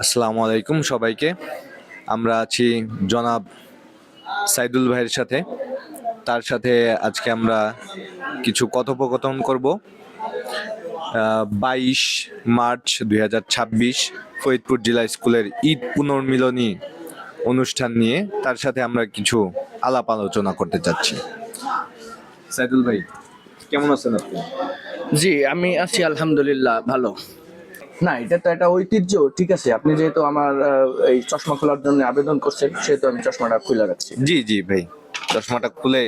আসসালামু আলাইকুম সবাইকে। আমরা আছি জনাব সাইদুল ভাইয়ের সাথে। তার সাথে আজকে আমরা কিছু কথোপকথন করব। 22 মার্চ 2026 ফরিদপুর জেলা স্কুলের ঈদ পুনর্মিলনী অনুষ্ঠান নিয়ে তার সাথে আমরা কিছু আলাপ আলোচনা করতে চাচ্ছি। সাইদুল ভাই, কেমন আছেন আপনি? জি, আমি আছি আলহামদুলিল্লাহ ভালো। না, এটা তো একটা ঐতিহ্য। ঠিক আছে, আপনি যেহেতু আমার এই চশমা খোলার জন্য আবেদন করছেন, সেহেতু আমি চশমাটা খুলে রাখছি। জি জি ভাই, চশমাটা খুলে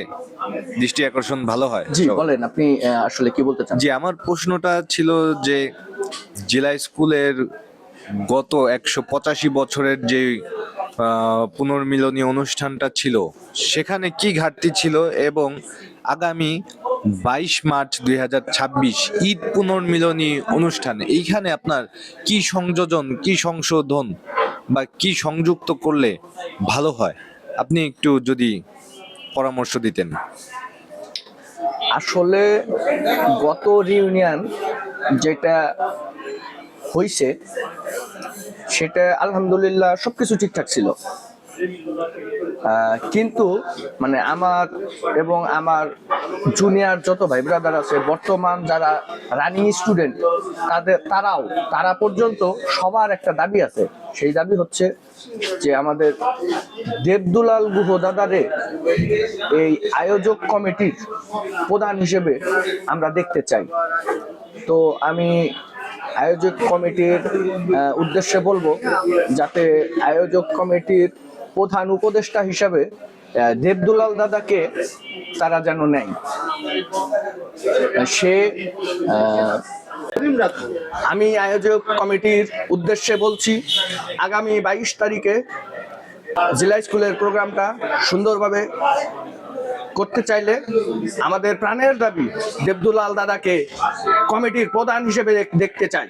দৃষ্টি আকর্ষণ ভালো হয়। জি বলেন, আপনি আসলে কি বলতে চান? জি, আমার প্রশ্নটা ছিল যে জেলা স্কুলের গত 185 বছরের যে পুনর্মিলনী অনুষ্ঠানটা ছিল, সেখানে কি ঘাটতি ছিল এবং আগামী 22 মার্চ 2026 ঈদ পুনর্মিলনী অনুষ্ঠান, এইখানে আপনার কি সংযোজন, কি সংশোধন বা কি সংযুক্ত করলে ভালো হয়, আপনি একটু যদি পরামর্শ দিতেন। আসলে গত রিউনিয়ন যেটা হইছে, সেটা আলহামদুলিল্লাহ সবকিছু ঠিকঠাক ছিল। কিন্তু মানে আমার এবং আমার জুনিয়র যত ভাই ব্রাদার আছে, বর্তমান যারা রানিং স্টুডেন্ট, তারা পর্যন্ত সবার একটা দাবি আছে। সেই দাবি হচ্ছে যে আমাদের দেবদুলাল গুহ দাদারে এই আয়োজক কমিটির প্রধান হিসেবে আমরা দেখতে চাই। তো আমি আয়োজক কমিটির উদ্দেশ্যে বলবো, যাতে আয়োজক কমিটির প্রধান উপদেষ্টা হিসাবে দেবদুলাল দাদাকে তারা যেন নেয়। সে আমি আয়োজক কমিটির উদ্দেশ্যে বলছি, আগামী 22 তারিখে জেলা স্কুলের প্রোগ্রামটা সুন্দরভাবে করতে চাইলে আমাদের প্রাণের দাবি দেবদুলাল দাদাকে কমিটির প্রধান হিসেবে দেখতে চাই।